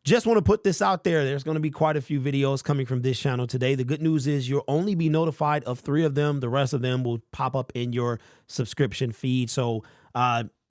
just want to put this out there. There's going to be quite a few videos coming from this channel today. The good news is you'll only be notified of 3 of them. The rest of them will pop up in your subscription feed. So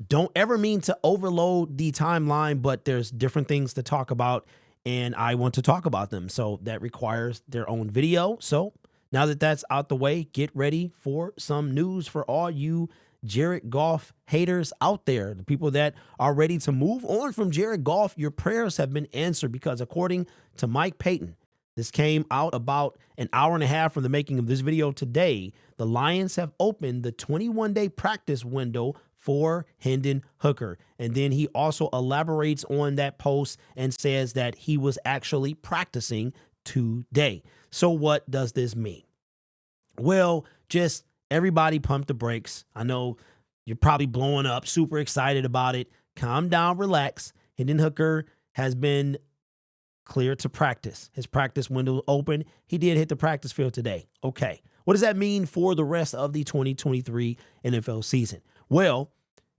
don't ever mean to overload the timeline, but there's different things to talk about, and I want to talk about them. So that requires their own video. So now that that's out the way, get ready for some news for all you Jared Goff haters out there, the people that are ready to move on from Jared Goff. Your prayers have been answered, because according to Mike Payton, this came out about an hour and a half from the making of this video today, the Lions have opened the 21-day practice window for Hendon Hooker. And then he also elaborates on that post and says that he was actually practicing today. So what does this mean? Well, just everybody pump the brakes. I know you're probably blowing up, super excited about it. Calm down, relax. Hendon Hooker has been cleared to practice. His practice window open. He did hit the practice field today. Okay. What does that mean for the rest of the 2023 NFL season? Well,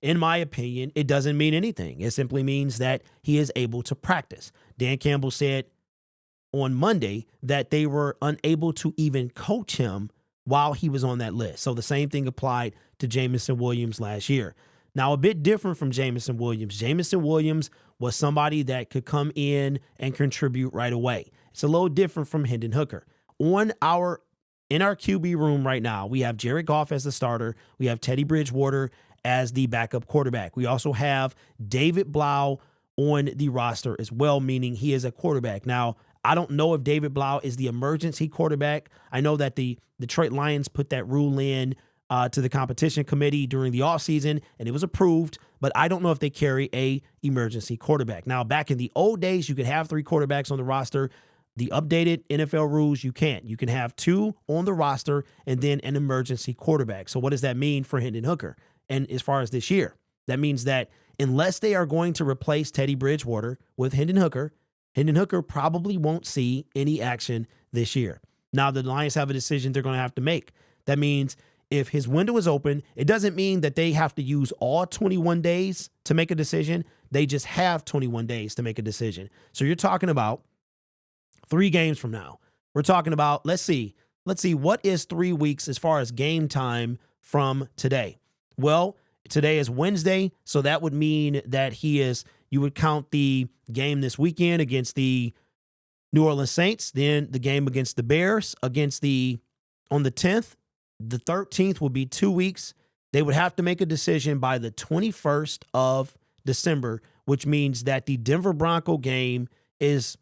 in my opinion, it doesn't mean anything. It simply means that he is able to practice. Dan Campbell said on Monday that they were unable to even coach him while he was on that list. So the same thing applied to Jameson Williams last year. Now, a bit different from Jameson Williams. Jameson Williams was somebody that could come in and contribute right away. It's a little different from Hendon Hooker. In our QB room right now, we have Jared Goff as the starter. We have Teddy Bridgewater as the backup quarterback. We also have David Blau on the roster as well, meaning he is a quarterback. Now, I don't know if David Blau is the emergency quarterback. I know that the Detroit Lions put that rule in to the competition committee during the offseason, and it was approved, but I don't know if they carry a emergency quarterback. Now, back in the old days, you could have 3 quarterbacks on the roster. The updated NFL rules, you can't. You can have 2 on the roster and then an emergency quarterback. So what does that mean for Hendon Hooker? And as far as this year, that means that unless they are going to replace Teddy Bridgewater with Hendon Hooker probably won't see any action this year. Now, the Lions have a decision they're going to have to make. That means if his window is open, it doesn't mean that they have to use all 21 days to make a decision. They just have 21 days to make a decision. So you're talking about 3 games from now. We're talking about, let's see, what is 3 weeks as far as game time from today? Well, today is Wednesday, so that would mean that you would count the game this weekend against the New Orleans Saints, then the game against the Bears on the 10th. The 13th will be 2 weeks. They would have to make a decision by the 21st of December, which means that the Denver Bronco game is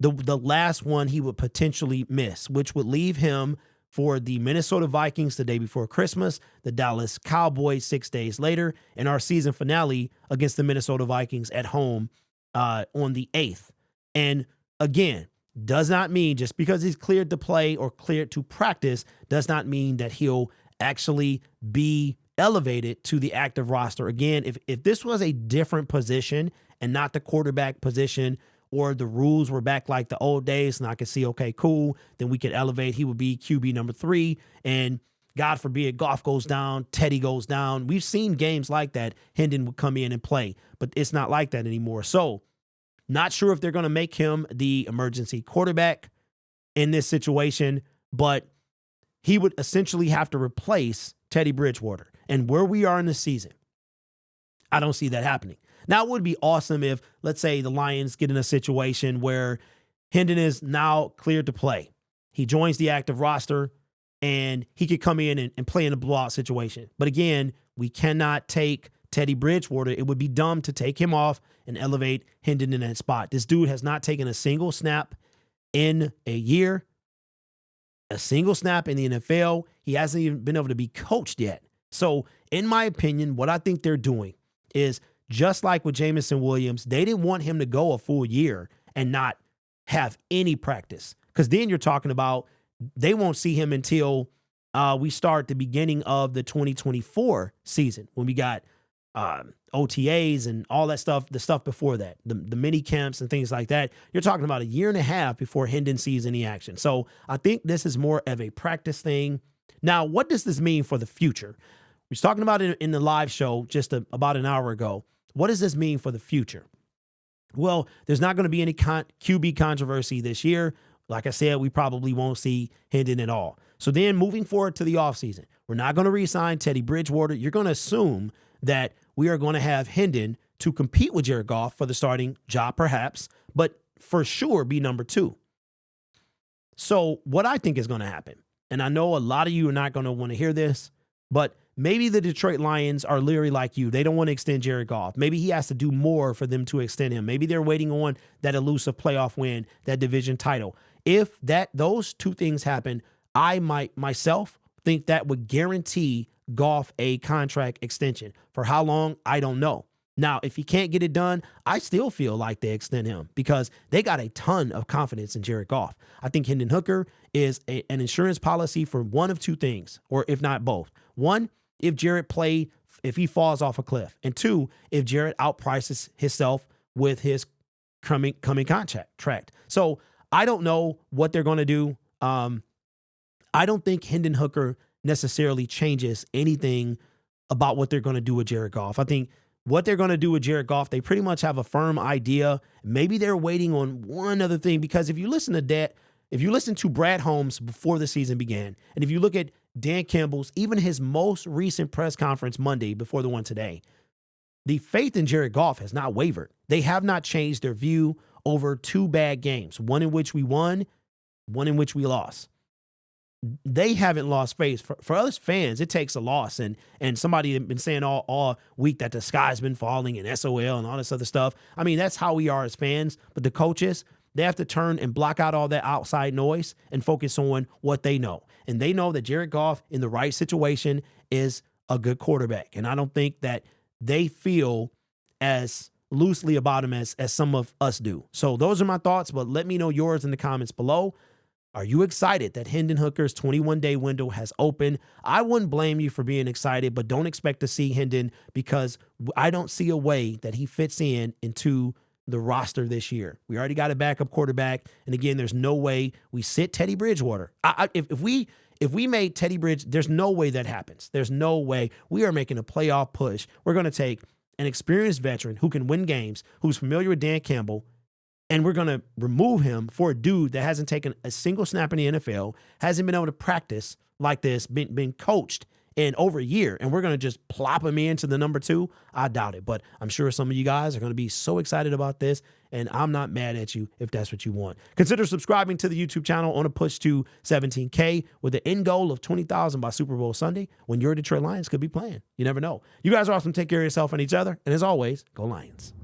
the last one he would potentially miss, which would leave him for the Minnesota Vikings the day before Christmas, the Dallas Cowboys 6 days later, and our season finale against the Minnesota Vikings at home on the 8th. And again, does not mean just because he's cleared to play or cleared to practice does not mean that he'll actually be elevated to the active roster. Again, if this was a different position and not the quarterback position, or the rules were back like the old days, and I could see, okay, cool, then we could elevate. He would be QB number 3, and God forbid, Goff goes down, Teddy goes down. We've seen games like that. Hendon would come in and play, but it's not like that anymore. So not sure if they're going to make him the emergency quarterback in this situation, but he would essentially have to replace Teddy Bridgewater. And where we are in the season, I don't see that happening. Now, it would be awesome if, let's say, the Lions get in a situation where Hendon is now cleared to play. He joins the active roster, and he could come in and play in a blowout situation. But again, we cannot take Teddy Bridgewater. It would be dumb to take him off and elevate Hendon in that spot. This dude has not taken a single snap in a year, a single snap in the NFL. He hasn't even been able to be coached yet. So, in my opinion, what I think they're doing is, just like with Jameson Williams, they didn't want him to go a full year and not have any practice. Because then you're talking about they won't see him until we start the beginning of the 2024 season, when we got OTAs and all that stuff, the stuff before that, the mini camps and things like that. You're talking about a year and a half before Hendon sees any action. So I think this is more of a practice thing. Now, what does this mean for the future? We was talking about it in the live show just about an hour ago. What does this mean for the future? Well, there's not going to be any QB controversy this year. Like I said, we probably won't see Hendon at all. So then moving forward to the offseason, we're not going to re-sign Teddy Bridgewater. You're going to assume that we are going to have Hendon to compete with Jared Goff for the starting job, perhaps, but for sure be number 2. So what I think is going to happen, and I know a lot of you are not going to want to hear this, but maybe the Detroit Lions are literally like you. They don't want to extend Jared Goff. Maybe he has to do more for them to extend him. Maybe they're waiting on that elusive playoff win, that division title. If those two things happen, I might myself think that would guarantee Goff a contract extension. For how long, I don't know. Now, if he can't get it done, I still feel like they extend him because they got a ton of confidence in Jared Goff. I think Hendon Hooker is an insurance policy for one of two things, or if not both. One, if he falls off a cliff. And 2, if Jared outprices himself with his coming contract. So I don't know what they're going to do. I don't think Hendon Hooker necessarily changes anything about what they're going to do with Jared Goff. I think what they're going to do with Jared Goff, they pretty much have a firm idea. Maybe they're waiting on one other thing, because if you listen to Brad Holmes before the season began, and if you look at Dan Campbell's, even his most recent press conference Monday before the one today, the faith in Jared Goff has not wavered. They have not changed their view over 2 bad games, one in which we won, one in which we lost. They haven't lost faith. For us fans, it takes a loss. And somebody had been saying all week that the sky's been falling and SOL and all this other stuff. I mean, that's how we are as fans. But the coaches, they have to turn and block out all that outside noise and focus on what they know. And they know that Jared Goff, in the right situation, is a good quarterback. And I don't think that they feel as loosely about him as some of us do. So those are my thoughts, but let me know yours in the comments below. Are you excited that Hendon Hooker's 21-day window has opened? I wouldn't blame you for being excited, but don't expect to see Hendon, because I don't see a way that he fits into the roster this year. We already got a backup quarterback, and again, there's no way we sit Teddy Bridgewater. If we made Teddy Bridge, there's no way that happens. There's no way. We are making a playoff push. We're going to take an experienced veteran who can win games, who's familiar with Dan Campbell, and we're going to remove him for a dude that hasn't taken a single snap in the NFL, hasn't been able to practice like this, been coached in over a year, and we're going to just plop him into the number 2. I doubt it, but I'm sure some of you guys are going to be so excited about this, and I'm not mad at you if that's what you want. Consider subscribing to the YouTube channel on a push to 17K with the end goal of 20,000 by Super Bowl Sunday, when your Detroit Lions could be playing. You never know. You guys are awesome. Take care of yourself and each other, and as always, go Lions.